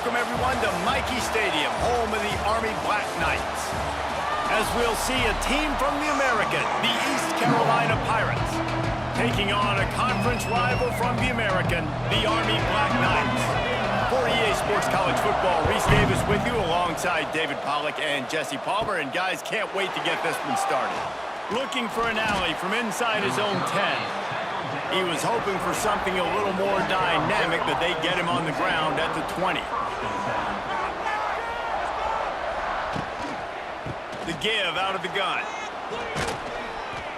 welcome everyone to Michie Stadium, home of the Army Black Knights. As we'll see a team from the American, the East Carolina Pirates, taking on a conference rival from the American, the Army Black Knights. For EA Sports College Football, Reese Davis with you alongside David Pollack and Jesse Palmer. And guys, can't wait to get this one started. Looking for an alley from inside his own 10. He was hoping for something a little more dynamic, but they get him on the ground at the 20. The give out of the gun.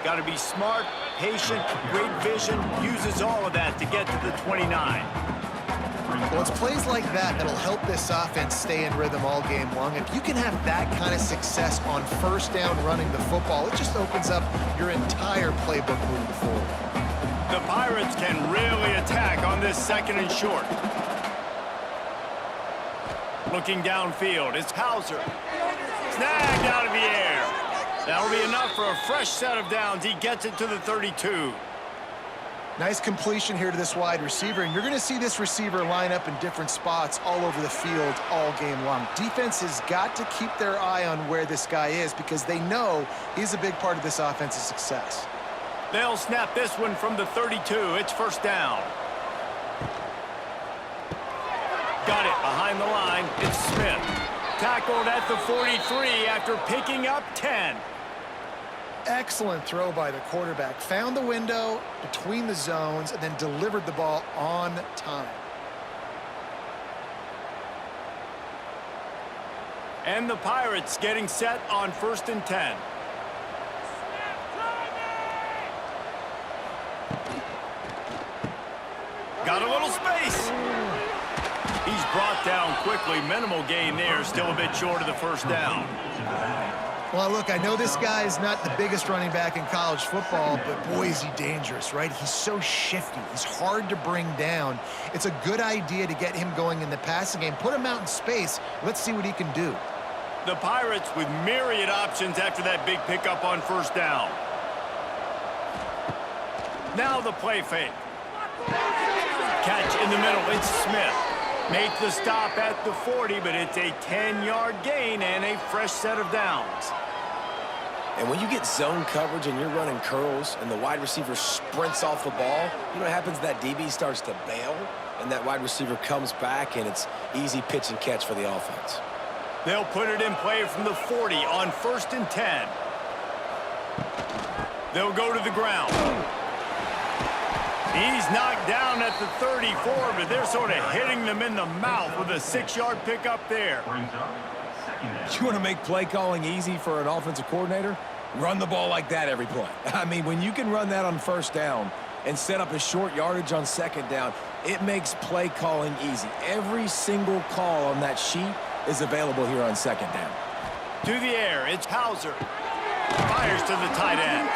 Got to be smart, patient, great vision, uses all of that to get to the 29. Well, it's plays like that that'll help this offense stay in rhythm all game long. If you can have that kind of success on first down running the football, it just opens up your entire playbook moving forward. The Pirates can really attack on this second and short. Looking downfield, it's Hauser. Snagged out of the air. That'll be enough for a fresh set of downs. He gets it to the 32. Nice completion here to this wide receiver, and you're going to see this receiver line up in different spots all over the field all game long. Defense has got to keep their eye on where this guy is because they know he's a big part of this offense's success. They'll snap this one from the 32. It's first down. Got it behind the line. It's Smith. Tackled at the 43 after picking up 10. Excellent throw by the quarterback. Found the window between the zones and then delivered the ball on time. And the Pirates getting set on first and 10. Got a little space. He's brought down quickly. Minimal gain there. Still a bit short of the first down. Well, look, I know this guy is not the biggest running back in college football, but boy, is he dangerous, right? He's so shifty. He's hard to bring down. It's a good idea to get him going in the passing game. Put him out in space. Let's see what he can do. The Pirates with myriad options after that big pickup on first down. Now the play fake. Catch in the middle. It's Smith. Make the stop at the 40, but it's a 10-yard gain and a fresh set of downs. And when you get zone coverage and you're running curls and the wide receiver sprints off the ball, you know what happens? That DB starts to bail, and that wide receiver comes back, and it's easy pitch and catch for the offense. They'll put it in play from the 40 on first and 10. They'll go to the ground. He's knocked down at the 34, but they're sort of hitting them in the mouth with a 6-yard pickup there. You want to make play calling easy for an offensive coordinator? Run the ball like that every play. I mean, when you can run that on first down and set up a short yardage on second down, it makes play calling easy. Every single call on that sheet is available here on second down. To the air, it's Hauser. Fires to the tight end.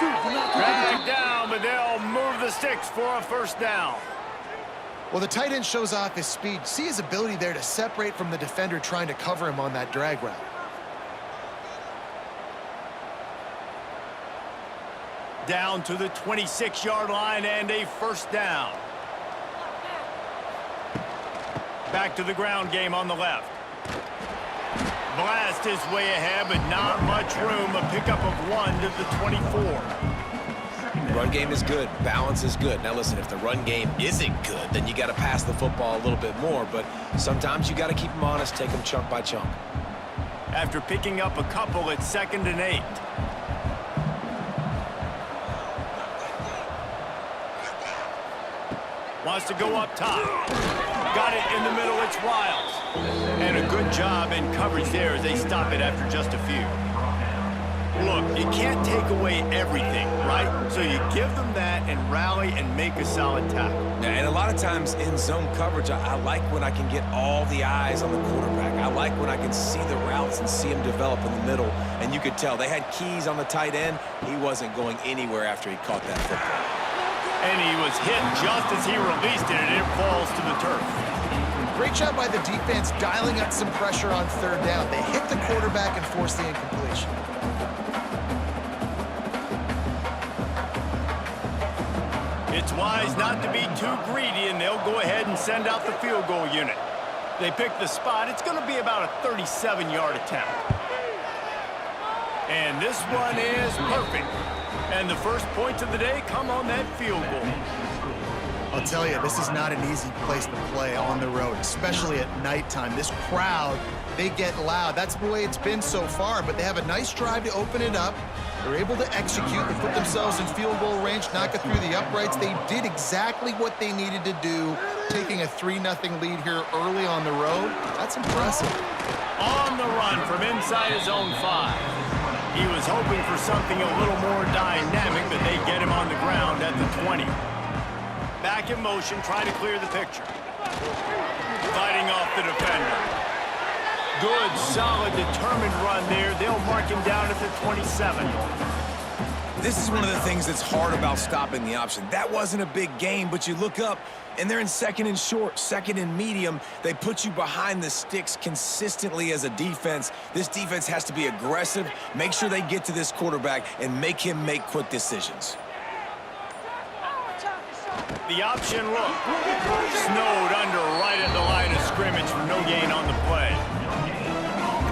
Dragged down, but they'll move the sticks for a first down. Well, the tight end shows off his speed. See his ability there to separate from the defender trying to cover him on that drag route. Down to the 26-yard line and a first down. Back to the ground game on the left. Blast his way ahead, but not much room. A pickup of 1 to the 24. Run game is good. Balance is good. Now, listen, if the run game isn't good, then you got to pass the football a little bit more. But sometimes you got to keep them honest, take them chunk by chunk. After picking up a couple, it's 2nd and 8. Wants to go up top. Got it in the middle. It's Wiles. And a good job in coverage there as they stop it after just a few. Look, you can't take away everything, right? So you give them that and rally and make a solid tackle. And a lot of times in zone coverage, I like when I can get all the eyes on the quarterback. I like when I can see the routes and see him develop in the middle. And you could tell they had keys on the tight end. He wasn't going anywhere after he caught that football. And he was hit just as he released it, and it falls to the turf. Great job by the defense dialing up some pressure on third down. They hit the quarterback and forced the incompletion. It's wise not to be too greedy, and they'll go ahead and send out the field goal unit. They pick the spot. It's going to be about a 37-yard attempt. And this one is perfect. And the first points of the day come on that field goal. I'll tell you, this is not an easy place to play on the road, especially at nighttime. This crowd, they get loud. That's the way it's been so far, but they have a nice drive to open it up. They're able to execute and put themselves in field goal range, knock it through the uprights. They did exactly what they needed to do, taking a 3-0 lead here early on the road. That's impressive. On the run from inside his own 5. He was hoping for something a little more dynamic, but they get him on the ground at the 20. Back in motion, trying to clear the picture. Fighting off the defender. Good, solid, determined run there. They'll mark him down at the 27. This is one of the things that's hard about stopping the option. That wasn't a big gain, but you look up, and they're in second and short, second and medium. They put you behind the sticks consistently as a defense. This defense has to be aggressive, make sure they get to this quarterback, and make him make quick decisions. The option look. Snowed under right at the line of scrimmage for no gain on the play.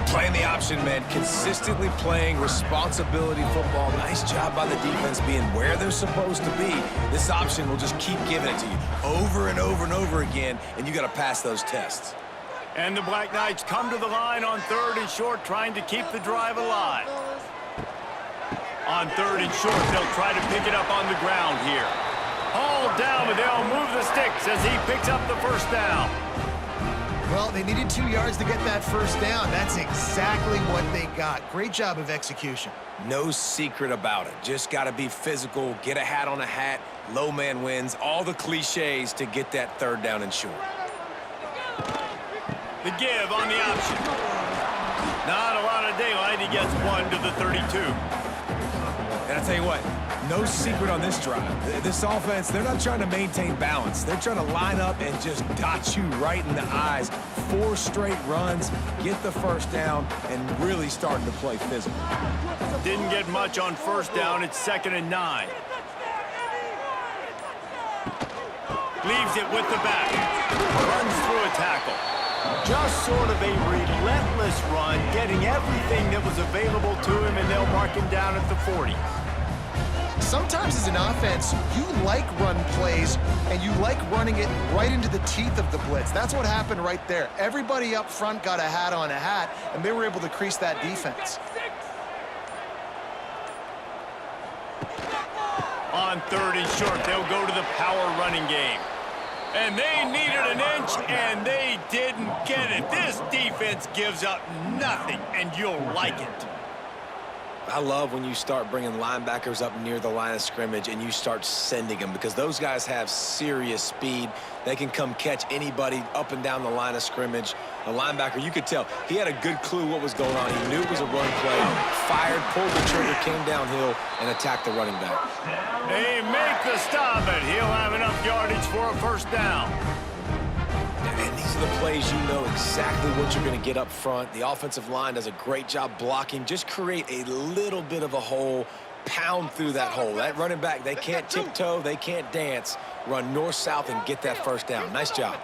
Playing the option, man, consistently playing responsibility football. Nice job by the defense being where they're supposed to be. This option will just keep giving it to you over and over and over again, and you got to pass those tests. And the Black Knights come to the line on 3rd and short, trying to keep the drive alive. On 3rd and short, they'll try to pick it up on the ground here. Hauled down, but they'll move the sticks as he picks up the first down. Well, they needed 2 yards to get that first down. That's exactly what they got. Great job of execution. No secret about it. Just got to be physical, get a hat on a hat, low man wins, all the cliches to get that 3rd down and short. The give on the option. Not a lot of daylight. He gets 1 to the 32. And I tell you what, no secret on this drive. This offense, they're not trying to maintain balance. They're trying to line up and just dot you right in the eyes. 4 straight runs, get the first down, and really starting to play physical. Didn't get much on first down. It's 2nd and 9. Leaves it with the back. Runs through a tackle. Just sort of a relentless run, getting everything that was available to him, and they'll mark him down at the 40. Sometimes as an offense, you like run plays, and you like running it right into the teeth of the blitz. That's what happened right there. Everybody up front got a hat on a hat, and they were able to crease that defense. On 3rd and short, they'll go to the power running game. And they needed an inch, and they didn't get it. This defense gives up nothing, and you'll like it. I love when you start bringing linebackers up near the line of scrimmage and you start sending them, because those guys have serious speed. They can come catch anybody up and down the line of scrimmage. The linebacker, you could tell, he had a good clue what was going on. He knew it was a run play, fired, pulled the trigger, came downhill, and attacked the running back. They make the stop, and he'll have enough yardage for a first down. And these are the plays you know exactly what you're going to get up front. The offensive line does a great job blocking. Just create a little bit of a hole, pound through that hole. That running back, they can't tiptoe, they can't dance. Run north-south and get that first down. Nice job.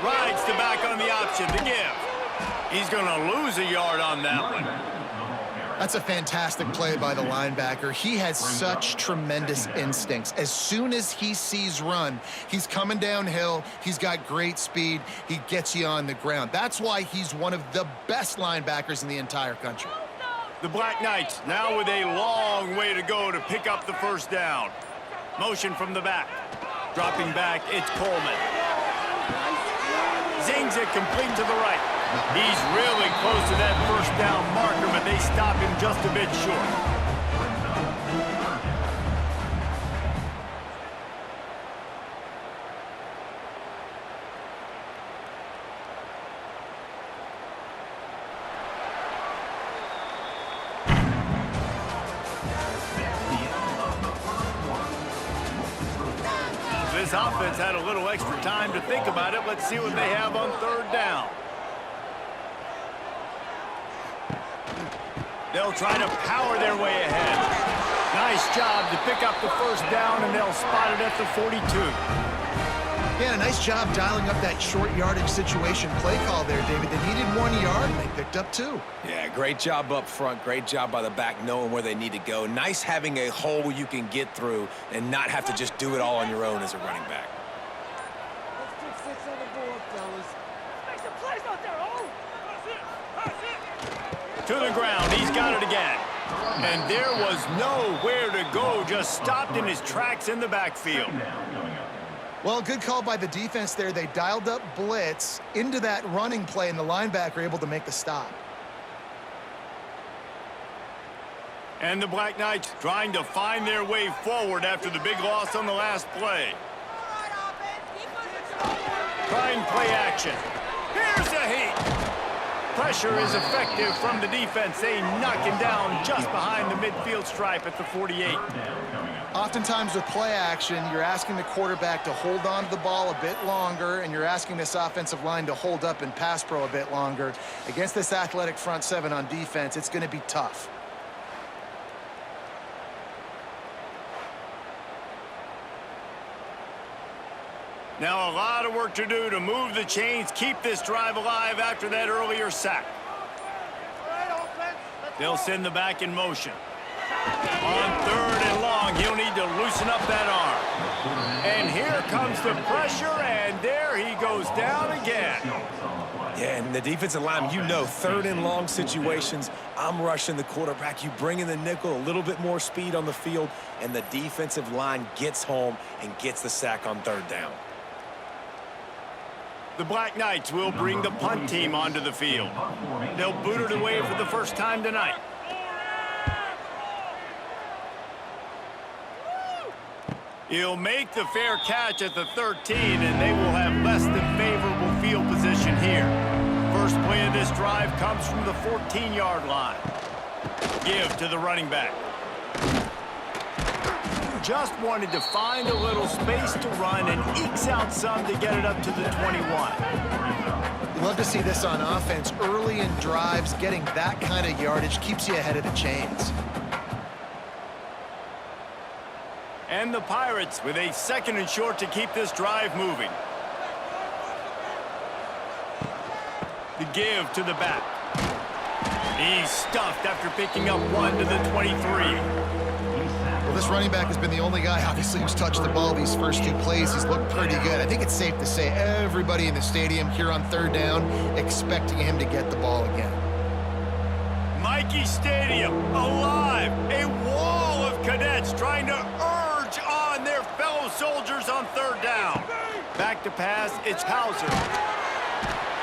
Rides the back on the option to give. He's going to lose a yard on that one. That's a fantastic play by the linebacker. He has such tremendous instincts. As soon as he sees run, he's coming downhill. He's got great speed. He gets you on the ground. That's why he's one of the best linebackers in the entire country. The Black Knights now with a long way to go to pick up the first down. Motion from the back. Dropping back, it's Coleman. Zings it complete to the right. He's really close to that first down marker, but they stop him just a bit short. This offense had a little extra time to think about it. Let's see what they have on third down. They'll try to power their way ahead. Nice job to pick up the first down, and they'll spot it at the 42. Yeah, a nice job dialing up that short yardage situation play call there, David. They needed 1 yard, and they picked up 2. Yeah, great job up front. Great job by the back knowing where they need to go. Nice having a hole you can get through and not have to just do it all on your own as a running back. Let's put 6 on the board, fellas. Make some plays out there, oh! To the ground, he's got it again. And there was nowhere to go, just stopped in his tracks in the backfield. Well, good call by the defense there. They dialed up blitz into that running play, and the linebacker able to make the stop. And the Black Knights trying to find their way forward after the big loss on the last play. Trying play action. Here's a heat. Pressure is effective from the defense. They knock him down just behind the midfield stripe at the 48. Oftentimes with play action, you're asking the quarterback to hold on to the ball a bit longer, and you're asking this offensive line to hold up in pass pro a bit longer. Against this athletic front seven on defense, it's going to be tough. Now a lot of work to do to move the chains, keep this drive alive after that earlier sack. They'll send the back in motion. On 3rd and long, he'll need to loosen up that arm. And here comes the pressure, and there he goes down again. Yeah, and the defensive line, you know, 3rd and long situations, I'm rushing the quarterback. You bring in the nickel, a little bit more speed on the field, and the defensive line gets home and gets the sack on 3rd down. The Black Knights will bring the punt team onto the field. They'll boot it away for the first time tonight. He'll make the fair catch at the 13, and they will have less than favorable field position here. First play of this drive comes from the 14-yard line. Give to the running back. Just wanted to find a little space to run and ekes out some to get it up to the 21. You love to see this on offense. Early in drives, getting that kind of yardage keeps you ahead of the chains. And the Pirates with a 2nd and short to keep this drive moving. The give to the back. He's stuffed after picking up 1 to the 23. Well, this running back has been the only guy, obviously, who's touched the ball these first 2 plays. He's looked pretty good. I think it's safe to say everybody in the stadium here on 3rd down expecting him to get the ball again. Mikey Stadium alive. A wall of cadets trying to urge on their fellow soldiers on 3rd down. Back to pass, it's Hauser.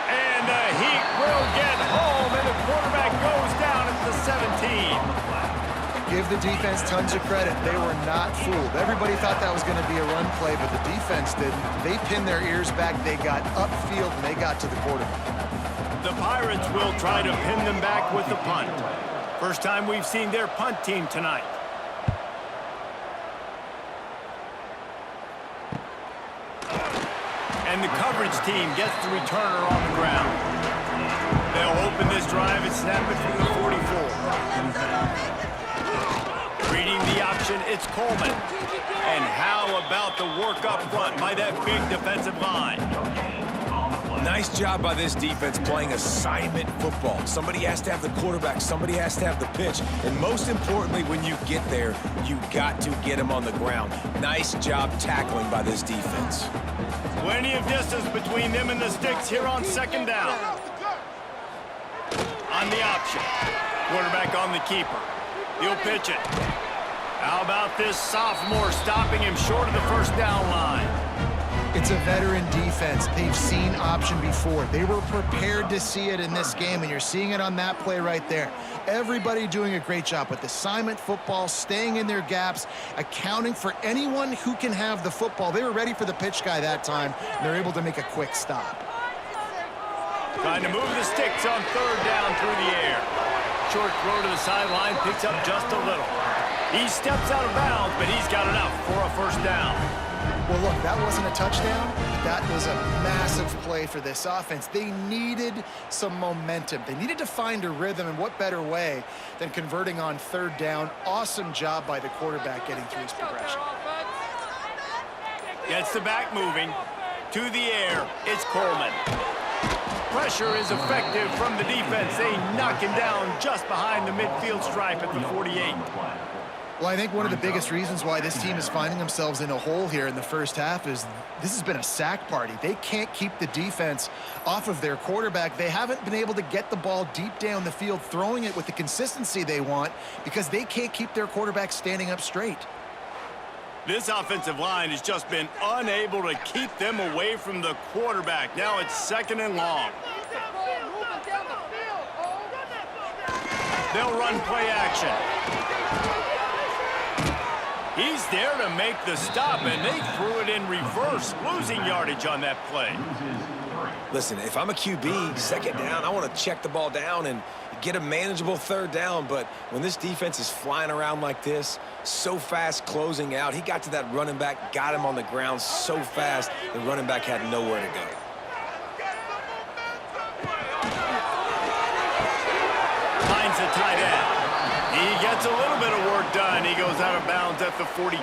And the heat will get home, and the quarterback goes down at the 17. Give the defense tons of credit. They were not fooled. Everybody thought that was going to be a run play, but the defense didn't. They pinned their ears back. They got upfield, and they got to the quarterback. The Pirates will try to pin them back with the punt. First time we've seen their punt team tonight. And the coverage team gets the returner on the ground. They'll open this drive and snap it from the 44. Reading the option, it's Coleman. And how about the work up front by that big defensive line? Nice job by this defense playing assignment football. Somebody has to have the quarterback, somebody has to have the pitch, and most importantly, when you get there, you got to get him on the ground. Nice job tackling by this defense. Plenty of distance between them and the sticks here on 2nd down. On the option. Quarterback on the keeper. He'll pitch it. How about this sophomore stopping him short of the 1st down line? It's a veteran defense. They've seen option before. They were prepared to see it in this game, and you're seeing it on that play right there. Everybody doing a great job with assignment football, staying in their gaps, accounting for anyone who can have the football. They were ready for the pitch guy that time, and they're able to make a quick stop. Trying to move the sticks on 3rd down through the air. Short throw to the sideline, picks up just a little. He steps out of bounds, but he's got enough for a 1st down. Well, look, that wasn't a touchdown, but that was a massive play for this offense. They needed some momentum. They needed to find a rhythm, and what better way than converting on 3rd down. Awesome job by the quarterback getting through his progression. Gets the back moving. To the air, it's Coleman. Pressure is effective from the defense. They knock him down just behind the midfield stripe at the 48. Well, I think one of the biggest reasons why this team is finding themselves in a hole here in the first half is this has been a sack party. They can't keep the defense off of their quarterback. They haven't been able to get the ball deep down the field, throwing it with the consistency they want because they can't keep their quarterback standing up straight. This offensive line has just been unable to keep them away from the quarterback. Now it's 2nd and long. They'll run play action. He's there to make the stop, and they threw it in reverse, losing yardage on that play. Listen, if I'm a QB, 2nd down, I want to check the ball down and get a manageable 3rd down. But when this defense is flying around like this, so fast closing out, he got to that running back, got him on the ground so fast, the running back had nowhere to go. Finds a tight end. He gets a little bit of work done. He goes out of bounds at the 42.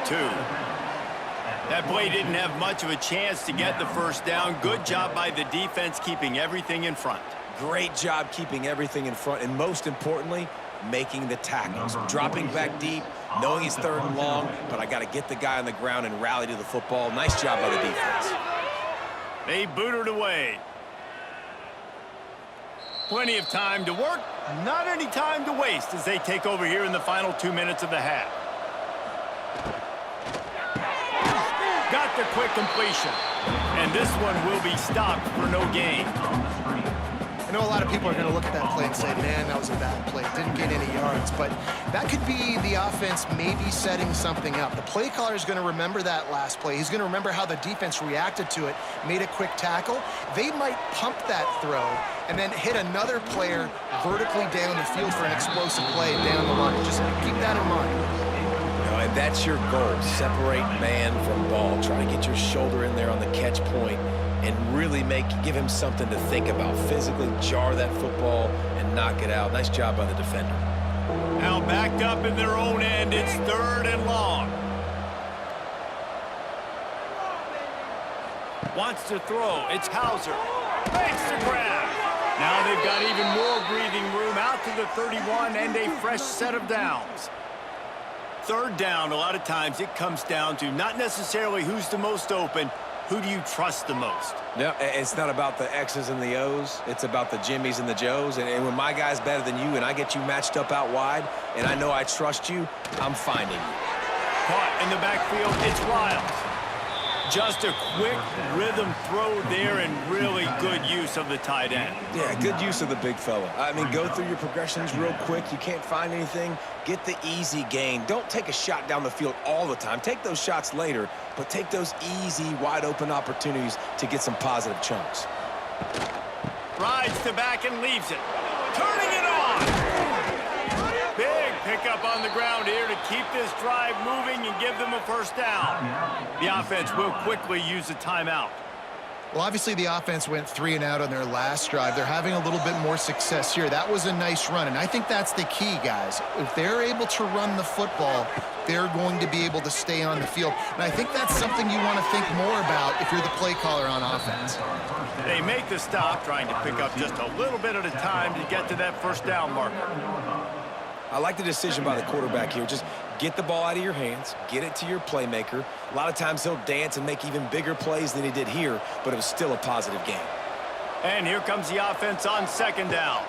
That play didn't have much of a chance to get the 1st down. Good job by the defense keeping everything in front. Great job keeping everything in front, and most importantly, making the tackles. Dropping back deep, knowing he's 3rd and long, but I got to get the guy on the ground and rally to the football. Nice job by the defense. They boot it away. Plenty of time to work, not any time to waste as they take over here in the final 2 minutes of the half. Got the quick completion, and this one will be stopped for no gain. I know a lot of people are going to look at that play and say, man, that was a bad play. Didn't get any yards, but that could be the offense maybe setting something up. The play caller is going to remember that last play. He's going to remember how the defense reacted to it, made a quick tackle. They might pump that throw and then hit another player vertically down the field for an explosive play down the line. Just keep that in mind. And that's your goal. Separate man from ball. Try to get your shoulder in there on the catch point and really give him something to think about. Physically jar that football and knock it out. Nice job by the defender. Now backed up in their own end, it's 3rd and long. Wants to throw, it's Hauser. Makes the grab. Now they've got even more breathing room out to the 31 and a fresh set of downs. 3rd down, a lot of times it comes down to not necessarily who's the most open, who do you trust the most? Yeah, it's not about the X's and the O's. It's about the Jimmies and the Joes. And when my guy's better than you and I get you matched up out wide and I know I trust you, I'm finding you. Caught in the backfield, it's Wiles. Just a quick rhythm throw there and really good use of the tight end. Yeah, good use of the big fella. I mean, go through your progressions real quick. You can't find anything. Get the easy gain. Don't take a shot down the field all the time. Take those shots later, but take those easy, wide-open opportunities to get some positive chunks. Rides to back and leaves it. Turning it on! Big pickup on the ground here to keep this drive moving and give them a 1st down. The offense will quickly use a timeout. Well, obviously the offense went 3 and out on their last drive. They're having a little bit more success here. That was a nice run, and I think that's the key, guys. If they're able to run the football, they're going to be able to stay on the field. And I think that's something you want to think more about if you're the play caller on offense. They make the stop, trying to pick up just a little bit at a time to get to that 1st down marker. I like the decision by the quarterback here. Just get the ball out of your hands, get it to your playmaker. A lot of times he'll dance and make even bigger plays than he did here, but it was still a positive game. And here comes the offense on 2nd down.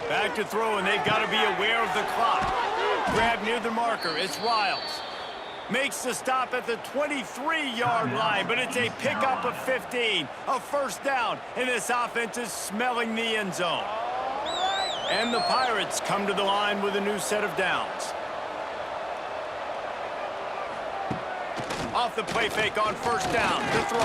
Back to throw, and they've got to be aware of the clock. Grab near the marker, it's Wiles. Makes the stop at the 23-yard line, but it's a pickup of 15, a 1st down, and this offense is smelling the end zone. And the Pirates come to the line with a new set of downs. Off the play fake on 1st down, the throw.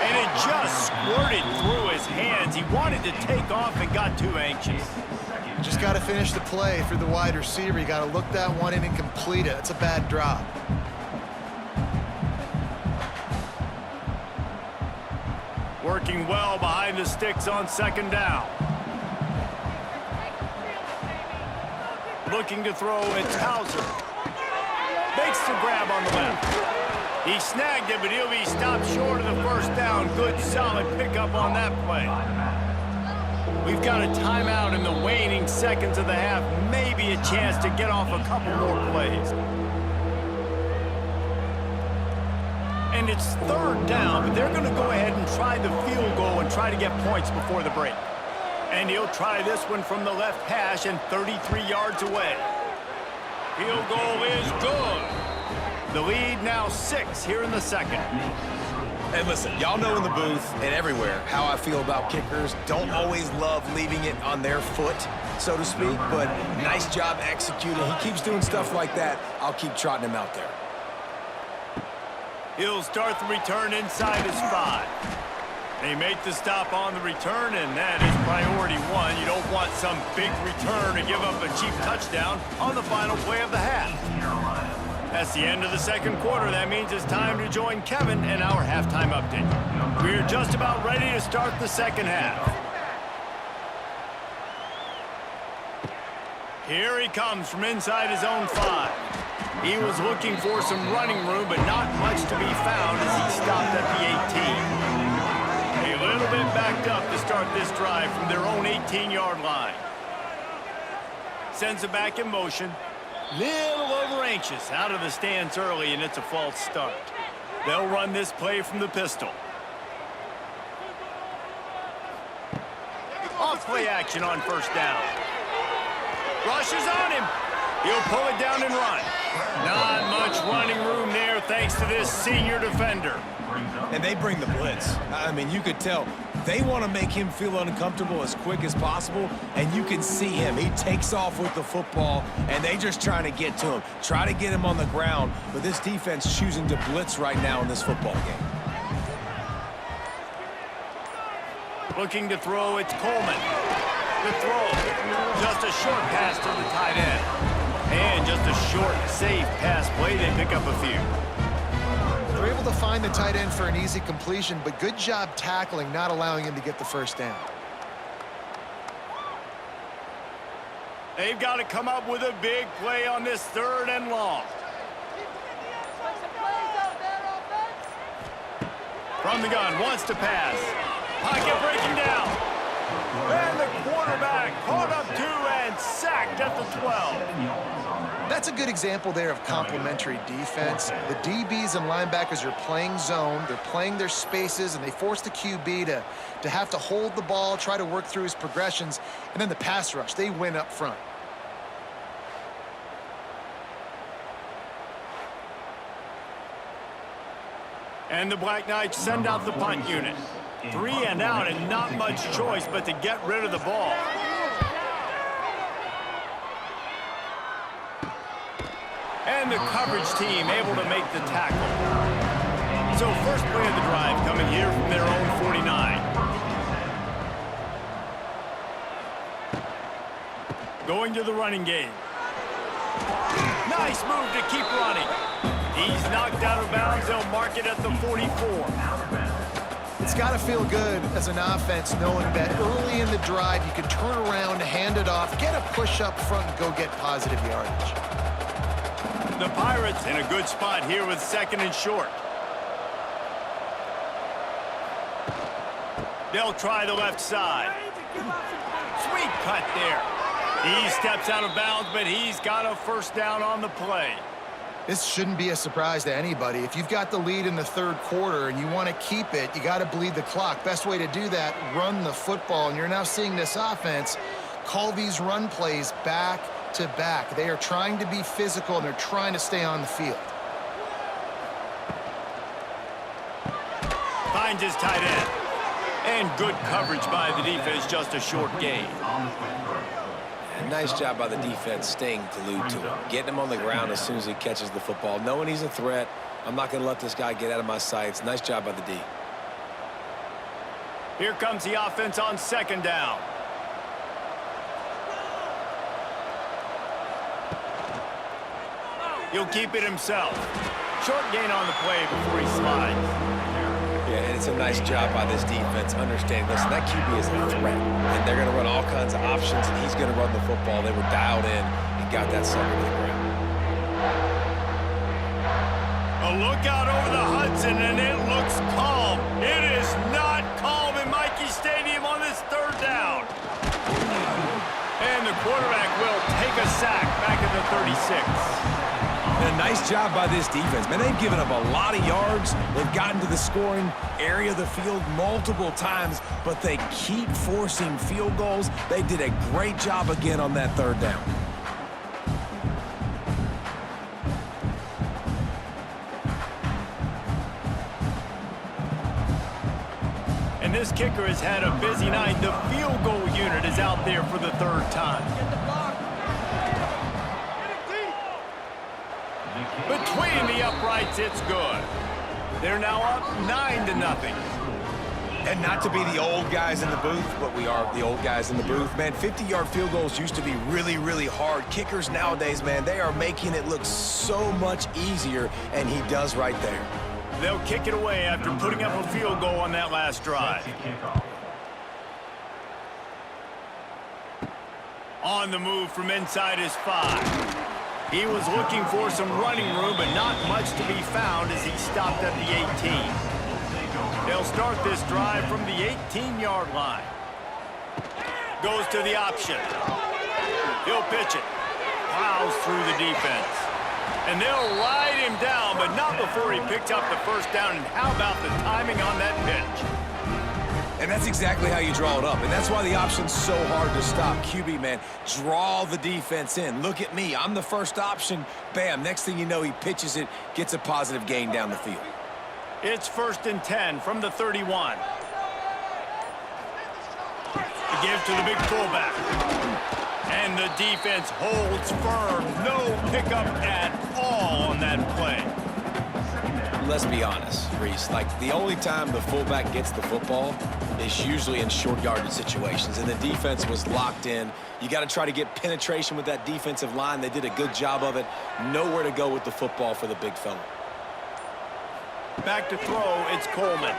And it just squirted through his hands. He wanted to take off and got too anxious. Just got to finish the play for the wide receiver. You got to look that one in and complete it. It's a bad drop. Working well behind the sticks on 2nd down. Looking to throw, it's Hauser. Makes the grab on the left. He snagged it, but he'll be stopped short of the first down. Good, solid pickup on that play. We've got a timeout in the waning seconds of the half. Maybe a chance to get off a couple more plays. And it's third down, but they're going to go ahead and try the field goal and try to get points before the break. And he'll try this one from the left hash and 33 yards away. Field goal is good. The lead now 6 here in the second. And listen, y'all know in the booth and everywhere how I feel about kickers. Don't always love leaving it on their foot, so to speak, but nice job executing. He keeps doing stuff like that. I'll keep trotting him out there. He'll start the return inside his 5. They make the stop on the return, and that is priority 1. You don't want some big return to give up a cheap touchdown on the final play of the half. That's the end of the second quarter. That means it's time to join Kevin in our halftime update. We're just about ready to start the second half. Here he comes from inside his own 5. He was looking for some running room, but not much to be found as he stopped at the 18. A little bit backed up to start this drive from their own 18-yard line. Sends it back in motion. Little over anxious out of the stance early, and it's a false start. They'll run this play from the pistol. Off play action on first down. Rushes on him. He'll pull it down and run. Not much running room there thanks to this senior defender. And they bring the blitz. I mean, you could tell they want to make him feel uncomfortable as quick as possible, and you can see him. He takes off with the football, and they just trying to get to him, try to get him on the ground, but this defense choosing to blitz right now in this football game. Looking to throw, it's Coleman. The throw, just a short pass to the tight end. And just a short, safe pass play. They pick up a few. They're able to find the tight end for an easy completion, but good job tackling, not allowing him to get the first down. They've got to come up with a big play on this 3rd and long. From the gun, wants to pass. Pocket breaking down. And the quarterback caught up 2 and sacked at the 12. That's a good example there of complementary defense. The DBs and linebackers are playing zone, they're playing their spaces, and they force the QB to have to hold the ball, try to work through his progressions, and then the pass rush, they win up front. And the Black Knights send out the punt unit. 3 and out, and not much choice but to get rid of the ball. And the coverage team able to make the tackle. So first play of the drive coming here from their own 49. Going to the running game. Nice move to keep running. He's knocked out of bounds. They'll mark it at the 44. It's got to feel good as an offense knowing that early in the drive you can turn around, hand it off, get a push up front, and go get positive yardage. The Pirates in a good spot here with 2nd and short. They'll try the left side. Sweet cut there. He steps out of bounds, but he's got a first down on the play. This shouldn't be a surprise to anybody. If you've got the lead in the 3rd quarter and you want to keep it, you got to bleed the clock. Best way to do that, run the football. And you're now seeing this offense call these run plays back to back. They are trying to be physical, and they're trying to stay on the field. Finds his tight end. And good coverage by the defense, just a short gain. Nice job by the defense staying glued to him, getting him on the ground as soon as he catches the football, knowing he's a threat. I'm not going to let this guy get out of my sights. Nice job by the D. Here comes the offense on 2nd down. He'll keep it himself. Short gain on the play before he slides. Yeah, and it's a nice job by this defense understanding, listen, that QB is a threat, and they're going to run all kinds of options, and he's going to run the football. They were dialed in and got that sucker to the ground. look out over the Hudson, and it looks calm. It is not calm in Michie Stadium on this third down. And the quarterback will take a sack back at the 36. And a nice job by this defense. Man, they've given up a lot of yards. They've gotten to the scoring area of the field multiple times, but they keep forcing field goals. They did a great job again on that third down. And this kicker has had a busy night. The field goal unit is out there for the third time. Between the uprights, it's good. They're now up 9-0. And not to be the old guys in the booth, but we are the old guys in the booth. Man, 50-yard field goals used to be really, really hard. Kickers nowadays, man, they are making it look so much easier, and he does right there. They'll kick it away after putting up a field goal on that last drive. On the move from inside his 5. He was looking for some running room, but not much to be found as he stopped at the 18. They'll start this drive from the 18-yard line. Goes to the option. He'll pitch it. Plows through the defense. And they'll ride him down, but not before he picked up the first down. And how about the timing on that pitch? And that's exactly how you draw it up. And that's why the option's so hard to stop. QB, man, draw the defense in. Look at me. I'm the first option. Bam. Next thing you know, he pitches it, gets a positive gain down the field. It's 1st and 10 from the 31. The give to the big fullback. And the defense holds firm. No pickup at all on that play. Let's be honest, Reese. Like, the only time the fullback gets the football is usually in short yardage situations, and the defense was locked in. You got to try to get penetration with that defensive line. They did a good job of it. Nowhere to go with the football for the big fella. Back to throw, it's Coleman.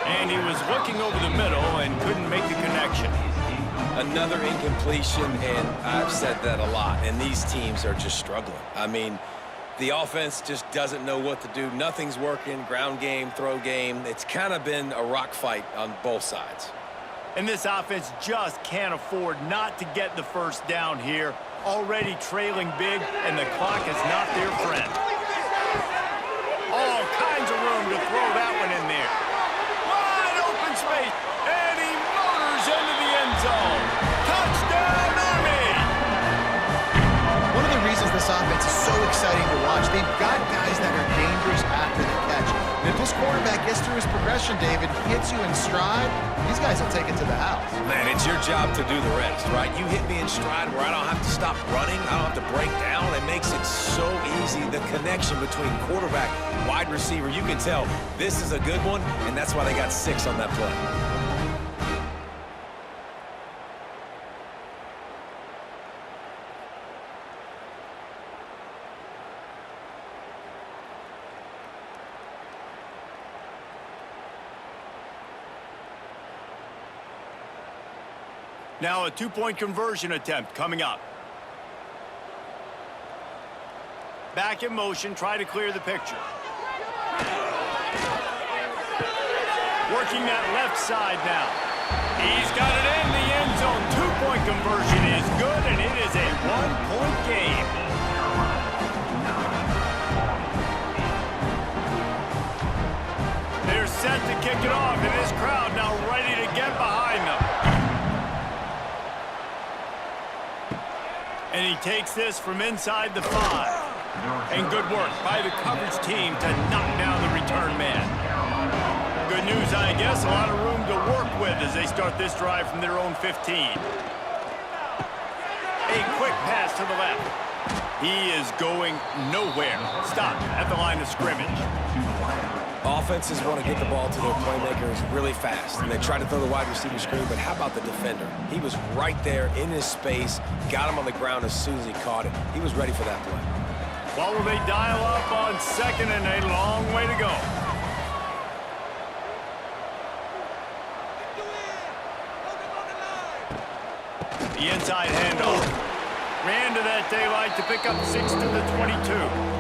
And he was looking over the middle and couldn't make the connection. Another incompletion, and I've said that a lot, and these teams are just struggling. I mean, the offense just doesn't know what to do. Nothing's working. Ground game, throw game. It's kind of been a rock fight on both sides. And this offense just can't afford not to get the first down here. Already trailing big, and the clock is not their friend. All kinds of room to throw that one in there. Wide open space, and he motors into the end zone. Touchdown, Army! One of the reasons this offense is so exciting to watch, they've got guys that are dangerous after the catch. And if this quarterback gets through his progression, David, hits you in stride, these guys will take it to the house. Man, it's your job to do the rest, right? You hit me in stride where I don't have to stop running. I don't have to break down. It makes it so easy. The connection between quarterback, wide receiver, you can tell this is a good one, and that's why they got 6 on that play. Now a 2-point conversion attempt coming up. Back in motion, try to clear the picture. Working that left side now. He's got it in the end zone. 2-point conversion is good, and it is a 1-point game. They're set to kick it off, and this crowd now ready to get behind them. And he takes this from inside the 5. And good work by the coverage team to knock down the return man. Good news, I guess, a lot of room to work with as they start this drive from their own 15. A quick pass to the left. He is going nowhere. Stop at the line of scrimmage. Offenses want to get the ball to their playmakers really fast, and they try to throw the wide receiver screen, but how about the defender? He was right there in his space, got him on the ground as soon as he caught it. He was ready for that play. Well, will they dial up on second, and a long way to go. The inside handoff. Ran to that daylight to pick up 6 to the 22.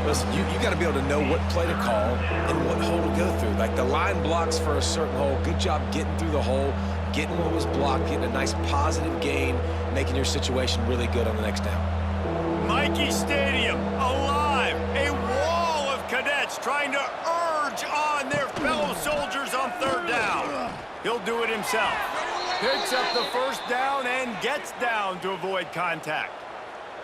Listen, you got to be able to know what play to call and what hole to go through. Like the line blocks for a certain hole. Good job getting through the hole, getting what was blocked, getting a nice positive gain, making your situation really good on the next down. Mikey Stadium, alive. A wall of cadets trying to urge on their fellow soldiers on third down. He'll do it himself. Picks up the first down and gets down to avoid contact.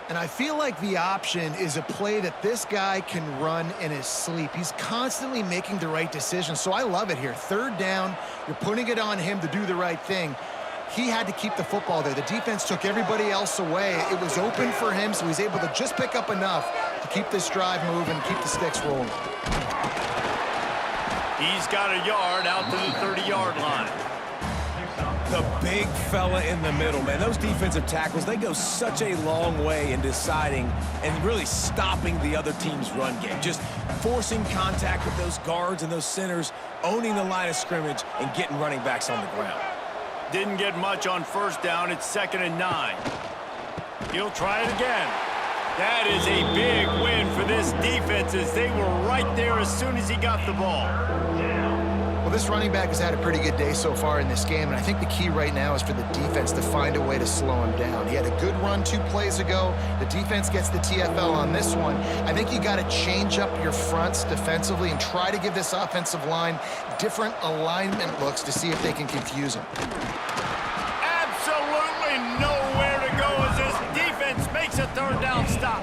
And I feel like the option is a play that this guy can run in his sleep. He's constantly making the right decision, so I love it here. Third down, you're putting it on him to do the right thing. He had to keep the football there. The defense took everybody else away. It was open for him, so he's able to just pick up enough to keep this drive moving, keep the sticks rolling. He's got a yard out to the 30-yard line. The big fella in the middle, man. Those defensive tackles, they go such a long way in deciding and really stopping the other team's run game. Just forcing contact with those guards and those centers, owning the line of scrimmage, and getting running backs on the ground. Didn't get much on first down. It's 2nd and 9. He'll try it again. That is a big win for this defense as they were right there as soon as he got the ball. Well, this running back has had a pretty good day so far in this game, and I think the key right now is for the defense to find a way to slow him down. He had a good run 2 plays ago. The defense gets the TFL on this one. I think you got to change up your fronts defensively and try to give this offensive line different alignment looks to see if they can confuse him. Absolutely nowhere to go as this defense makes a third down stop.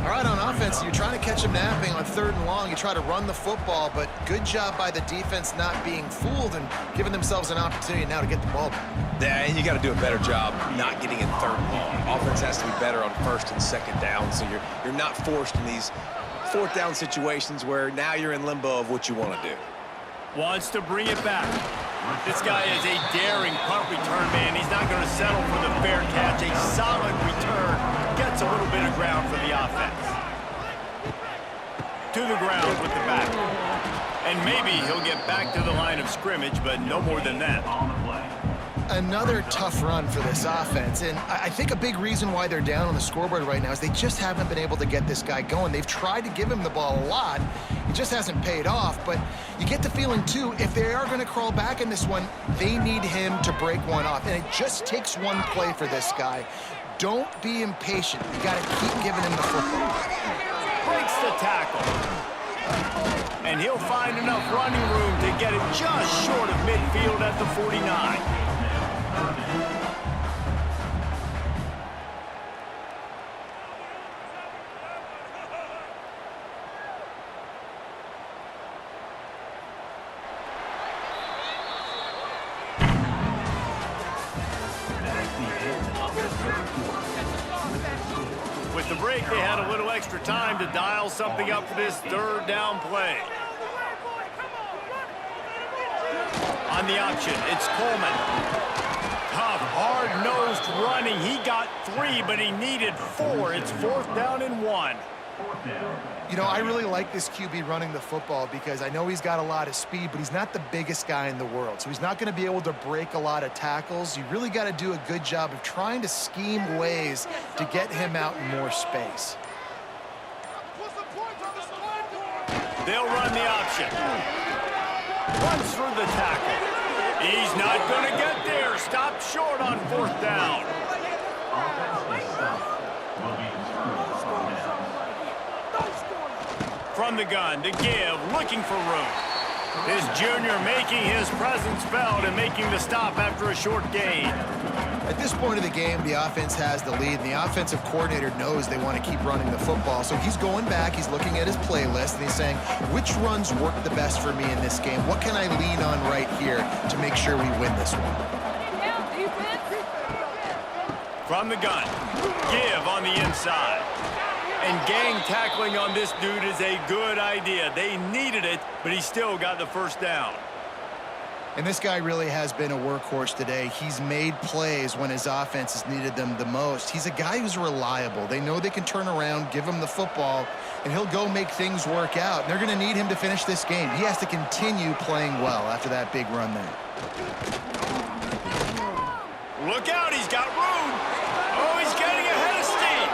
All right, on offense, you're trying to catch him napping on 3rd and long. You try to run the football, but good job by the defense not being fooled and giving themselves an opportunity now to get the ball back. Yeah, and you got to do a better job not getting in 3rd and long. Offense has to be better on 1st and 2nd down, so you're not forced in these 4th down situations where now you're in limbo of what you want to do. Wants to bring it back. This guy is a daring punt return man. He's not going to settle for the fair catch. A solid return. Gets a little bit of ground for the offense. To the ground with the back. And maybe he'll get back to the line of scrimmage, but no more than that. Another tough run for this offense, and I think a big reason why they're down on the scoreboard right now is they just haven't been able to get this guy going. They've tried to give him the ball a lot. It just hasn't paid off, but you get the feeling, too, if they are going to crawl back in this one, they need him to break one off, and it just takes one play for this guy. Don't be impatient. You got to keep giving him the football. Breaks the tackle. And he'll find enough running room to get it just short of midfield at the 49. With the break, they had a little extra time to dial something up for this 3rd down play. On the option, it's Coleman. Tough, hard-nosed running. He got 3, but he needed 4. It's 4th down and 1. You know, I really like this QB running the football because I know he's got a lot of speed, but he's not the biggest guy in the world. So he's not going to be able to break a lot of tackles. You really got to do a good job of trying to scheme ways to get him out in more space. They'll run the option. Runs for the tackle. He's not going to get there. Stopped short on 4th down. From the gun to give, looking for room. This junior making his presence felt and making the stop after a short gain. At this point of the game, the offense has the lead, and the offensive coordinator knows they want to keep running the football. So he's going back, he's looking at his playlist, and he's saying, which runs work the best for me in this game? What can I lean on right here to make sure we win this one? From the gun, give on the inside. And gang tackling on this dude is a good idea. They needed it, but he still got the 1st down. And this guy really has been a workhorse today. He's made plays when his offense has needed them the most. He's a guy who's reliable. They know they can turn around, give him the football, and he'll go make things work out. And they're going to need him to finish this game. He has to continue playing well after that big run there. Look out, he's got room. Oh, he's getting ahead of steam.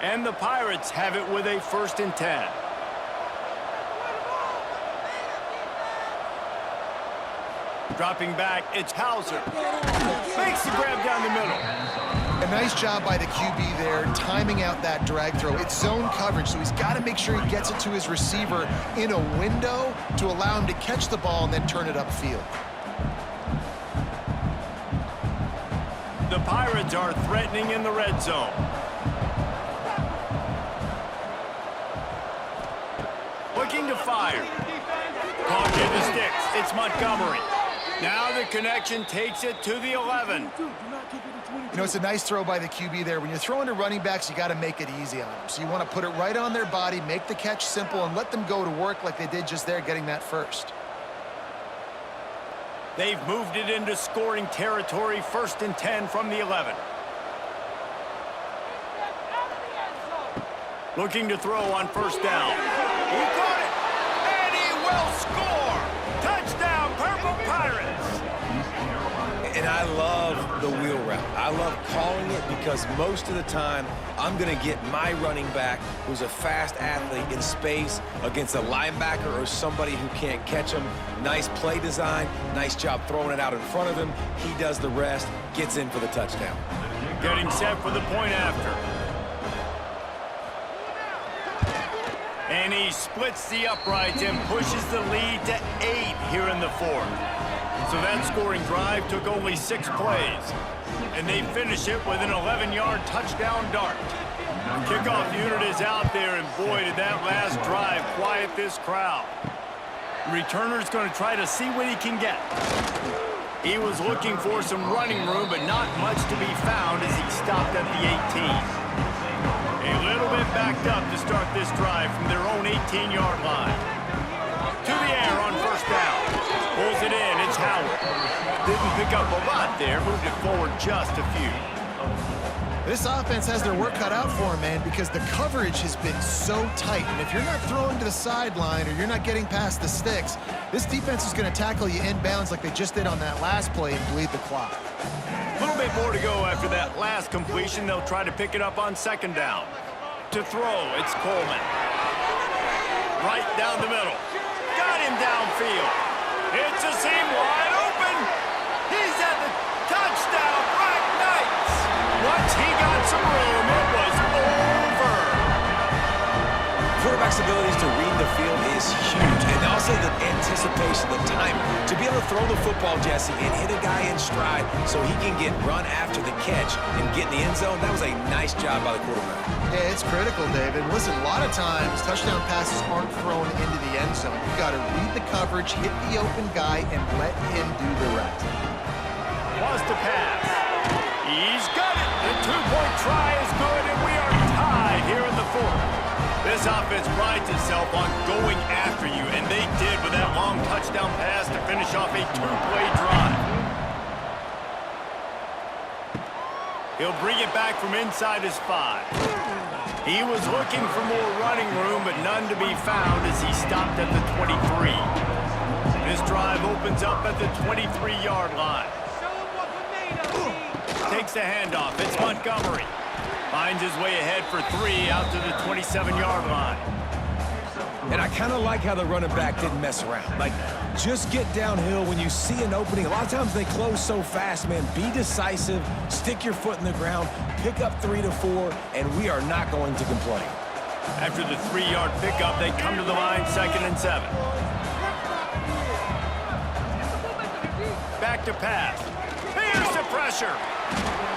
And the Pirates have it with a 1st and 10. Dropping back, it's Hauser. Makes the grab down the middle. A nice job by the QB there, timing out that drag throw. It's zone coverage, so he's got to make sure he gets it to his receiver in a window to allow him to catch the ball and then turn it upfield. The Pirates are threatening in the red zone. Looking to fire. Caught in the sticks. It's Montgomery. Now the connection takes it to the 11. You know, it's a nice throw by the QB there. When you're throwing to running backs, you got to make it easy on them. So you want to put it right on their body, make the catch simple, and let them go to work like they did just there, getting that first. They've moved it into scoring territory, 1st and 10 from the 11. Looking to throw on 1st down. He caught it, and he will score! Touchdown, Purple Pirates! And I love the wheel route. I love calling it because most of the time, I'm going to get my running back, who's a fast athlete, in space against a linebacker or somebody who can't catch him. Nice play design, nice job throwing it out in front of him. He does the rest, gets in for the touchdown. Getting set for the point after. And he splits the uprights and pushes the lead to 8 here in the 4th. So that scoring drive took only 6 plays. And they finish it with an 11-yard touchdown dart. The kickoff unit is out there, and boy, did that last drive quiet this crowd. The returner's going to try to see what he can get. He was looking for some running room, but not much to be found as he stopped at the 18. A little bit backed up to start this drive from their own 18-yard line. To the air on 1st down. Pulls it in, it's Howard. Didn't pick up a lot there, moved it forward just a few. This offense has their work cut out for them, man, because the coverage has been so tight. And if you're not throwing to the sideline or you're not getting past the sticks, this defense is going to tackle you inbounds like they just did on that last play and bleed the clock. A little bit more to go after that last completion. They'll try to pick it up on 2nd down. To throw, it's Coleman. Right down the middle. Got him downfield. It's a seam wide open. He's at the touchdown, Black Knights. Once he got some room, it was over. Quarterback's abilities to read the field is huge, and also the anticipation, the timing. To be able to throw the football, Jesse, and hit a guy in stride so he can get run after the catch and get in the end zone, that was a nice job by the quarterback. Yeah, it's critical, David. Listen, a lot of times, touchdown passes aren't thrown into the end zone. You got to read the coverage, hit the open guy, and let him do the rest. Wants to pass. He's got it. The 2-point try is good, and we are tied here in the 4th. This offense prides itself on going after you, and they did with that long touchdown pass to finish off a 2-play drive. He'll bring it back from inside his 5. He was looking for more running room, but none to be found as he stopped at the 23. This drive opens up at the 23-yard line. Takes the handoff. It's Montgomery. Finds his way ahead for 3 out to the 27-yard line. And I kind of like how the running back didn't mess around. Like, just get downhill when you see an opening. A lot of times they close so fast, man. Be decisive, stick your foot in the ground, pick up 3 to 4, and we are not going to complain. After the 3-yard pickup, they come to the line, 2nd and 7. Back to pass. Here's the pressure.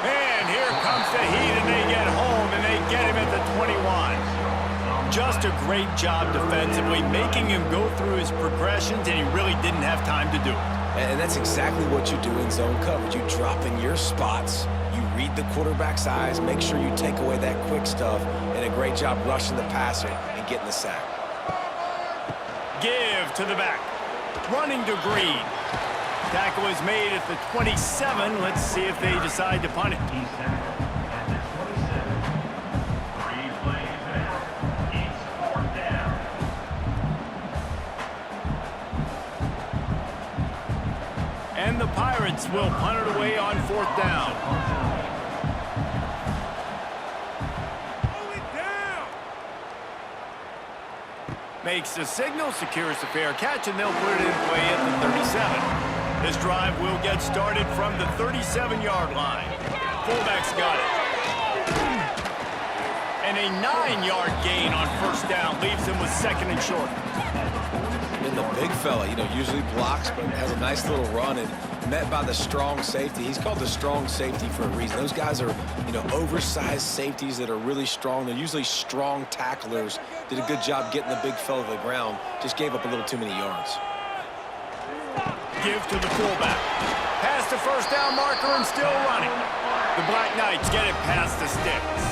And here comes the heat, and they get home, and they get him at the 21. Just a great job defensively, making him go through his progressions, and he really didn't have time to do it. And that's exactly what you do in zone coverage. You drop in your spots, you read the quarterback's eyes, make sure you take away that quick stuff, and a great job rushing the passer and getting the sack. Give to the back. Running to Green. Tackle is made at the 27. Let's see if they decide to punt it. And the Pirates will punt it away on 4th down. Makes the signal, secures the fair catch, and they'll put it in play at the 37. This drive will get started from the 37-yard line. Fullback's got it. And a 9-yard gain on first down leaves him with second and short. And the big fella, usually blocks, but has a nice little run and met by the strong safety. He's called the strong safety for a reason. Those guys are, oversized safeties that are really strong. They're usually strong tacklers. Did a good job getting the big fella to the ground. Just gave up a little too many yards. Give to the fullback. Past the first down marker and still running. The Black Knights get it past the sticks.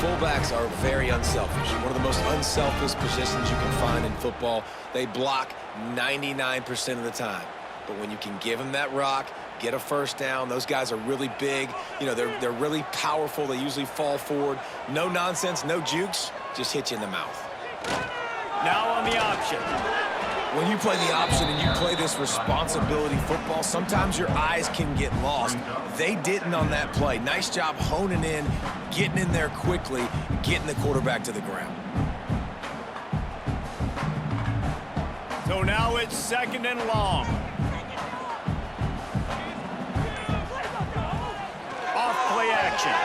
Fullbacks are very unselfish. One of the most unselfish positions you can find in football. They block 99% of the time. But when you can give them that rock, get a first down, those guys are really big. They're really powerful. They usually fall forward. No nonsense, no jukes, just hit you in the mouth. Now on the option. When you play the option and you play this responsibility football, sometimes your eyes can get lost. They didn't on that play. Nice job honing in, getting in there quickly, getting the quarterback to the ground. So now it's second and long. Off play action.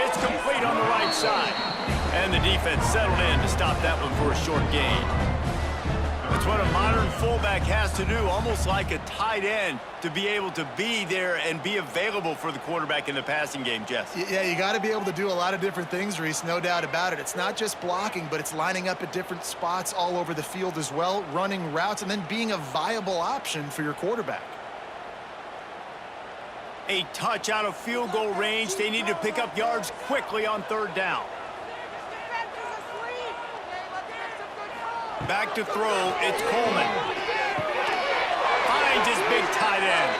It's complete on the right side. And the defense settled in to stop that one for a short gain. That's what a modern fullback has to do, almost like a tight end, to be able to be there and be available for the quarterback in the passing game, Jess. Yeah, you got to be able to do a lot of different things, Reese, no doubt about it. It's not just blocking, but it's lining up at different spots all over the field as well, running routes, and then being a viable option for your quarterback. A touch out of field goal range. They need to pick up yards quickly on third down. Back to throw, it's Coleman. Finds his big tight end.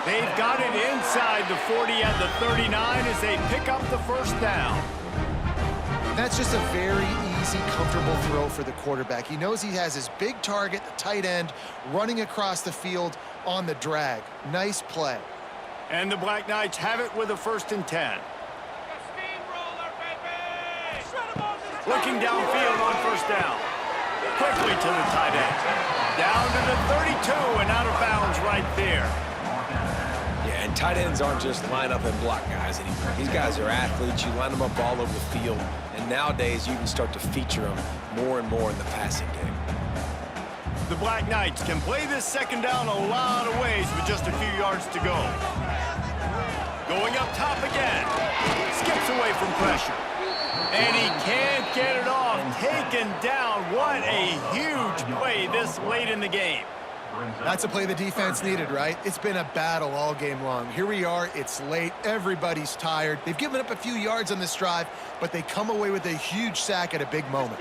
They've got it inside the 40 at the 39 as they pick up the first down. That's just a very easy, comfortable throw for the quarterback. He knows he has his big target, the tight end, running across the field on the drag. Nice play. And the Black Knights have it with a 1st and 10. Looking downfield on first down. Quickly to the tight end. Down to the 32 and out of bounds right there. Yeah, and tight ends aren't just line up and block guys anymore. These guys are athletes. You line them up all over the field. And nowadays, you can start to feature them more and more in the passing game. The Black Knights can play this second down a lot of ways with just a few yards to go. Going up top again. Skips away from pressure. And he can't get it off. Taken down. What a huge play this late in the game. That's a play the defense needed, right? It's been a battle all game long. Here we are. It's late. Everybody's tired. They've given up a few yards on this drive, but they come away with a huge sack at a big moment.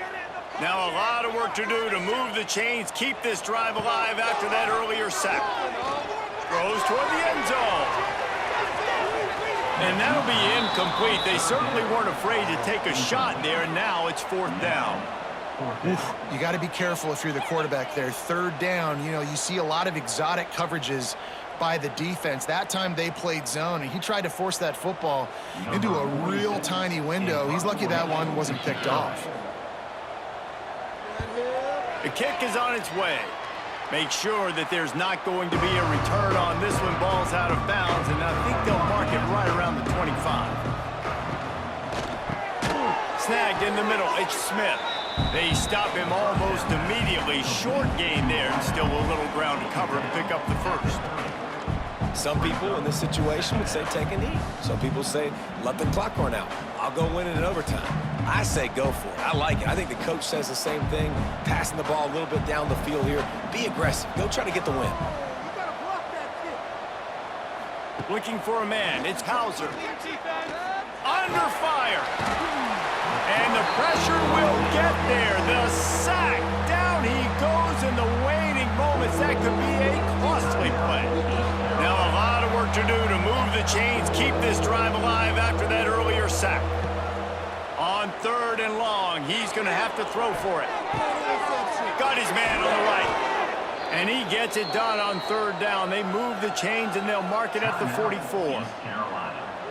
Now a lot of work to do to move the chains, keep this drive alive after that earlier sack. Throws toward the end zone. And that'll be incomplete. They certainly weren't afraid to take a shot there, and now it's 4th down. Oof, you got to be careful if you're the quarterback there. 3rd down, you see a lot of exotic coverages by the defense. That time they played zone, and he tried to force that football into a real tiny window. He's lucky that one wasn't picked off. The kick is on its way. Make sure that there's not going to be a return on this one. Ball's out of bounds, and I think they'll mark it right around the 25. Snagged in the middle, it's Smith. They stop him almost immediately. Short gain there, and still a little ground to cover to pick up the first. Some people in this situation would say take a knee. Some people say let the clock run out. I'll go win it in overtime. I say go for it. I like it. I think the coach says the same thing. Passing the ball a little bit down the field here. Be aggressive. Go try to get the win. Looking for a man. It's Hauser. Under fire. And the pressure will get there. The sack. Down he goes in the waning moments. That could be a costly play. Now a lot of work to do to move the chains, keep this drive alive after that earlier sack. On 3rd and long, he's going to have to throw for it. Got his man on the right. And he gets it done on 3rd down. They move the chains, and they'll mark it at the 44.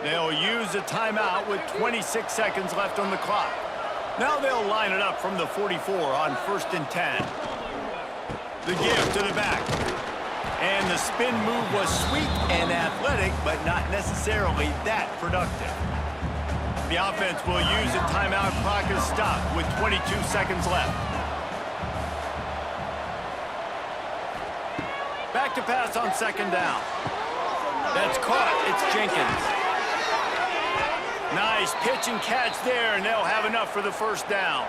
They'll use a timeout with 26 seconds left on the clock. Now they'll line it up from the 44 on 1st and 10. The give to the back. And the spin move was sweet and athletic, but not necessarily that productive. The offense will use a timeout clock as stop with 22 seconds left. Back to pass on 2nd down. That's caught. It's Jenkins. Nice pitch and catch there, and they'll have enough for the 1st down.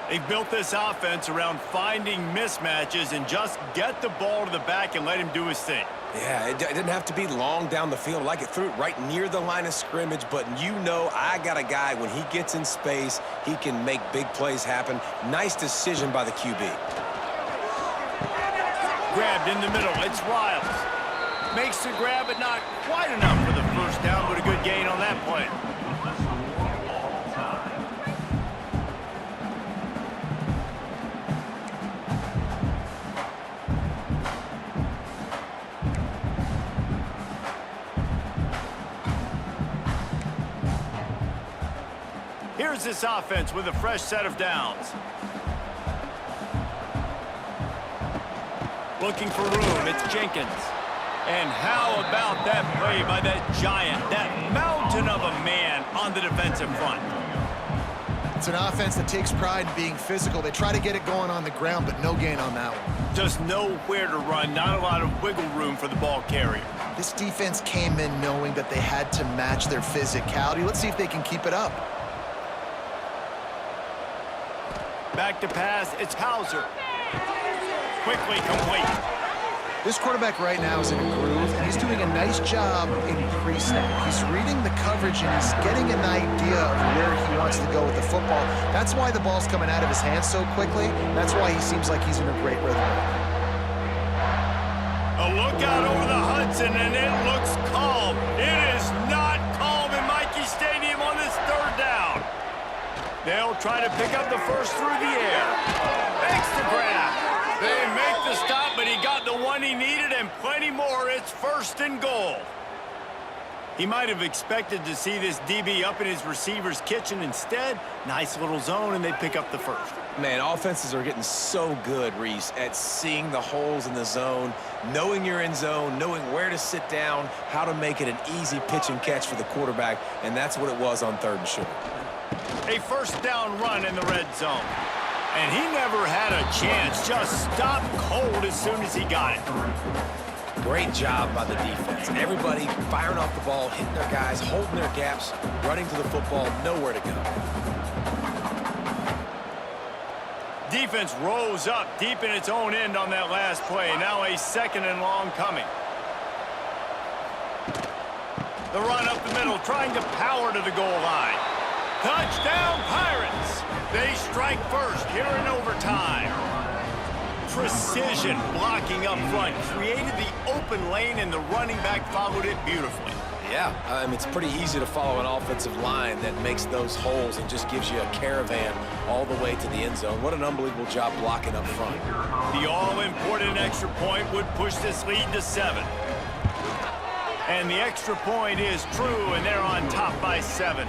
They've built this offense around finding mismatches and just get the ball to the back and let him do his thing. Yeah, it didn't have to be long down the field. Like, it threw it right near the line of scrimmage, but you know I got a guy, when he gets in space, he can make big plays happen. Nice decision by the QB. Grabbed in the middle. It's Riles. Makes the grab, but not quite enough for the 1st down, but a good gain on that play. Here's this offense with a fresh set of downs. Looking for room, it's Jenkins. And how about that play by that giant, that mountain of a man on the defensive front? It's an offense that takes pride in being physical. They try to get it going on the ground, but no gain on that one. Just nowhere to run, not a lot of wiggle room for the ball carrier. This defense came in knowing that they had to match their physicality. Let's see if they can keep it up. Back to pass, it's Hauser. Quickly complete. This quarterback right now is in a groove, and he's doing a nice job in pre-snap. He's reading the coverage, and he's getting an idea of where he wants to go with the football. That's why the ball's coming out of his hands so quickly. That's why he seems like he's in a great rhythm. A look out over the Hudson, and it looks calm. It is not calm in Michie Stadium on this 3rd down. They'll try to pick up the 1st through the air. Makes the grab. They make the stop, but he got the one he needed and plenty more. It's 1st and goal. He might have expected to see this DB up in his receiver's kitchen. Instead, nice little zone, and they pick up the 1st. Man, offenses are getting so good, Reese, at seeing the holes in the zone, knowing you're in zone, knowing where to sit down, how to make it an easy pitch and catch for the quarterback, and that's what it was on 3rd and short. A 1st down run in the red zone. And he never had a chance, just stopped cold as soon as he got it. Great job by the defense. Everybody firing off the ball, hitting their guys, holding their gaps, running to the football, nowhere to go. Defense rose up deep in its own end on that last play. Now a 2nd and long coming. The run up the middle, trying to power to the goal line. Touchdown, Pirates! They strike 1st here in overtime. Precision blocking up front created the open lane, and the running back followed it beautifully. Yeah, it's pretty easy to follow an offensive line that makes those holes and just gives you a caravan all the way to the end zone. What an unbelievable job blocking up front. The all-important extra point would push this lead to 7. And the extra point is true, and they're on top by 7.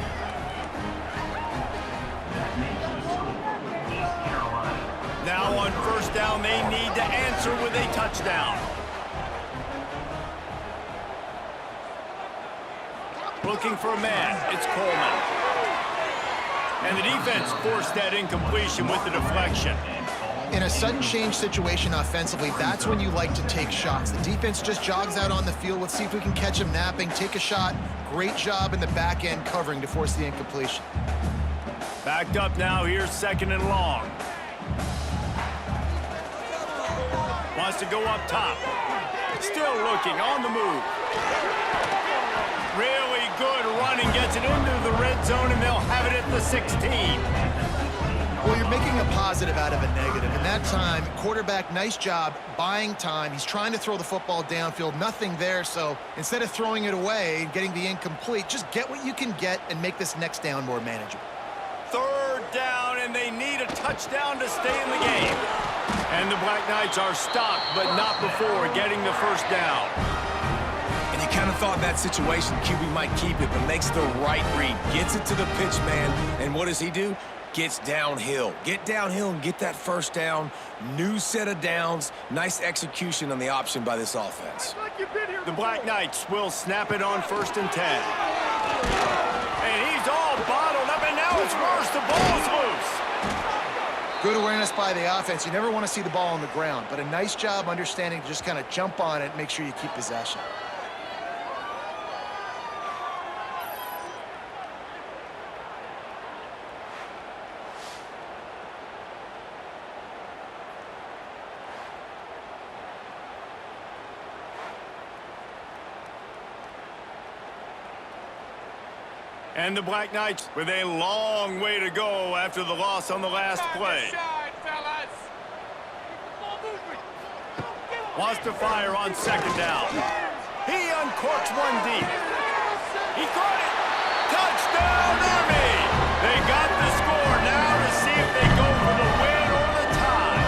Now on 1st down, they need to answer with a touchdown. Looking for a man, it's Coleman. And the defense forced that incompletion with the deflection. In a sudden change situation offensively, that's when you like to take shots. The defense just jogs out on the field. Let's see if we can catch him napping, take a shot. Great job in the back end covering to force the incompletion. Backed up now, here's 2nd and long. Wants to go up top. Still looking, on the move. Really good running, gets it into the red zone, and they'll have it at the 16. Well, you're making a positive out of a negative. In that time, quarterback, nice job, buying time. He's trying to throw the football downfield, nothing there. So instead of throwing it away and getting the incomplete, just get what you can get and make this next down more manageable. 3rd down, and they need a touchdown to stay in the game. And the Black Knights are stopped, but not before getting the 1st down. And you kind of thought in that situation QB might keep it, but makes the right read. Gets it to the pitch man, and what does he do? Gets downhill. Get downhill and get that first down. New set of downs. Nice execution on the option by this offense. The Black Knights will snap it on 1st and 10. And he's all bottled up, and now it's worse. The ball's loose. Good awareness by the offense. You never want to see the ball on the ground, but a nice job understanding to just kind of jump on it and make sure you keep possession. And the Black Knights with a long way to go after the loss on the last play. Wants to fire on 2nd down. He uncorks one deep. He caught it. Touchdown, Army! They got the score. Now to see if they go for the win or the tie.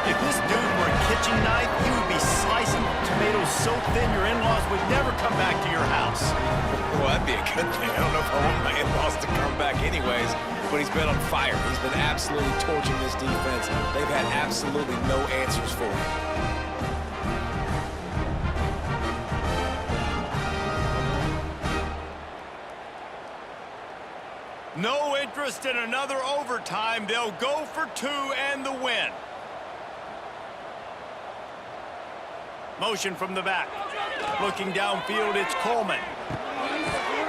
If this dude were a kitchen knife, he would be slicing tomatoes so thin your in-laws would never come back to your house. Well, that'd be a good thing. I don't know if I want my in-laws to come back anyways, but he's been on fire. He's been absolutely torching this defense. They've had absolutely no answers for him. No interest in another overtime. They'll go for 2 and the win. Motion from the back. Looking downfield, it's Coleman.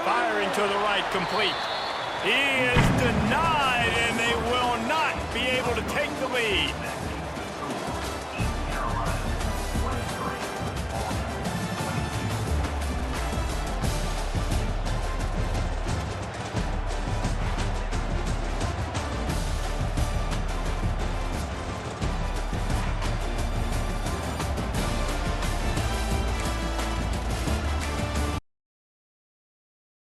Firing to the right, complete. He is denied, and they will not be able to take the lead.